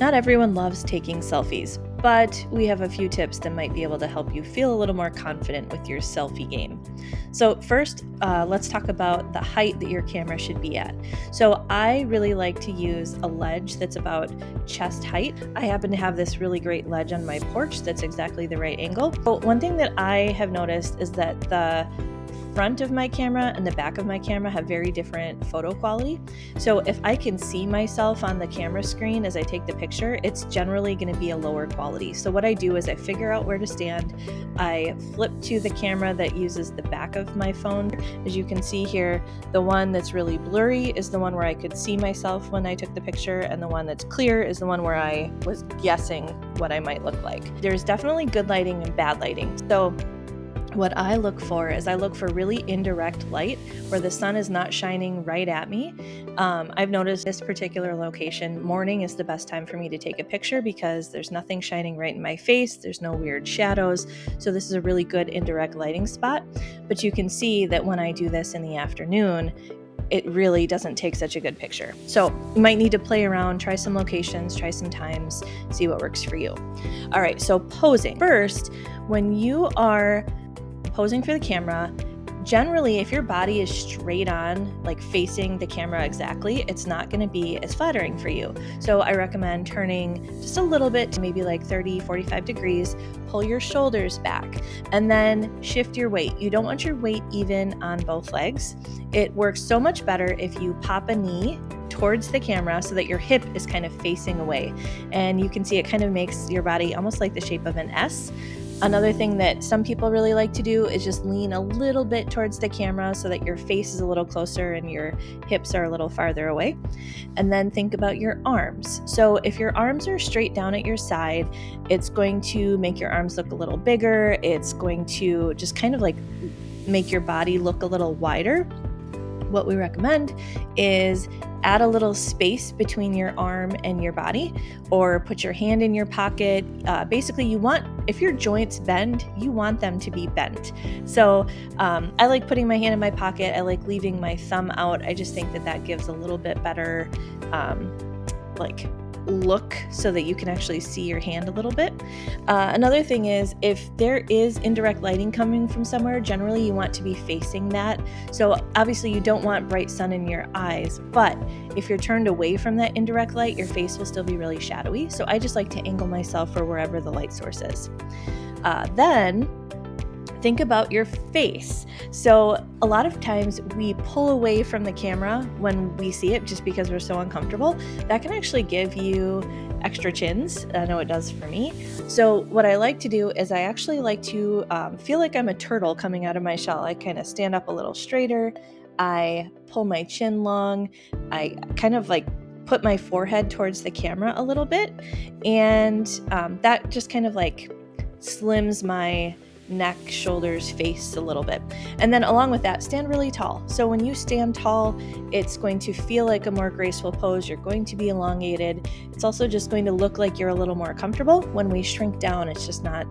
Not everyone loves taking selfies, but we have a few tips that might be able to help you feel a little more confident with your selfie game. So first, let's talk about the height that your camera should be at. So I really like to use a ledge that's about chest height. I happen to have this really great ledge on my porch that's exactly the right angle. But one thing that I have noticed is that the front of my camera and the back of my camera have very different photo quality. So if I can see myself on the camera screen as I take the picture, it's generally going to be a lower quality. So what I do is I figure out where to stand. I flip to the camera that uses the back of my phone. As you can see here, the one that's really blurry is the one where I could see myself when I took the picture, and the one that's clear is the one where I was guessing what I might look like. There's definitely good lighting and bad lighting. So what I look for is I look for really indirect light where the sun is not shining right at me. I've noticed this particular location, morning is the best time for me to take a picture because there's nothing shining right in my face. There's no weird shadows. So this is a really good indirect lighting spot. But you can see that when I do this in the afternoon, it really doesn't take such a good picture. So you might need to play around, try some locations, try some times, see what works for you. All right, so posing. First, when you are posing for the camera, generally if your body is straight on, like facing the camera exactly, it's not going to be as flattering for you. So I recommend turning just a little bit to maybe like 30-45 degrees, pull your shoulders back, and then shift your weight. You don't want your weight even on both legs. It works so much better if you pop a knee towards the camera so that your hip is kind of facing away. And you can see it kind of makes your body almost like the shape of an S. Another thing that some people really like to do is just lean a little bit towards the camera so that your face is a little closer and your hips are a little farther away. And then think about your arms. So if your arms are straight down at your side, it's going to make your arms look a little bigger. It's going to just kind of like make your body look a little wider. What we recommend is add a little space between your arm and your body, or put your hand in your pocket. Basically, if your joints bend, you want them to be bent. So I like putting my hand in my pocket. I like leaving my thumb out. I just think that gives a little bit better look so that you can actually see your hand a little bit. Another thing is if there is indirect lighting coming from somewhere, generally you want to be facing that. So obviously you don't want bright sun in your eyes, but if you're turned away from that indirect light, your face will still be really shadowy. So I just like to angle myself for wherever the light source is. Then think about your face. So a lot of times we pull away from the camera when we see it just because we're so uncomfortable. That can actually give you extra chins. I know it does for me. So what I like to do is I actually like to feel like I'm a turtle coming out of my shell. I kind of stand up a little straighter. I pull my chin long. I kind of like put my forehead towards the camera a little bit. And that just kind of like slims my neck, shoulders, face a little bit. And then along with that, stand really tall. So when you stand tall, it's going to feel like a more graceful pose. You're going to be elongated. It's also just going to look like you're a little more comfortable. When we shrink down, it's just not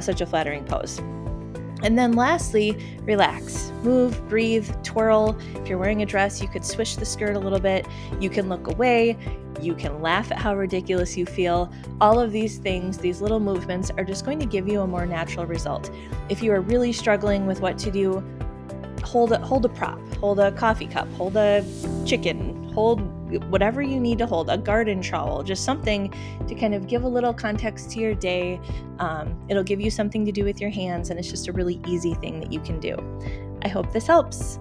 such a flattering pose. And then lastly, relax, move, breathe, twirl. If you're wearing a dress, you could swish the skirt a little bit. You can look away. You can laugh at how ridiculous you feel. All of these things, these little movements are just going to give you a more natural result. If you are really struggling with what to do, hold a prop, hold a coffee cup, hold a chicken, hold whatever you need to hold, a garden trowel, just something to kind of give a little context to your day. It'll give you something to do with your hands, and it's just a really easy thing that you can do. I hope this helps.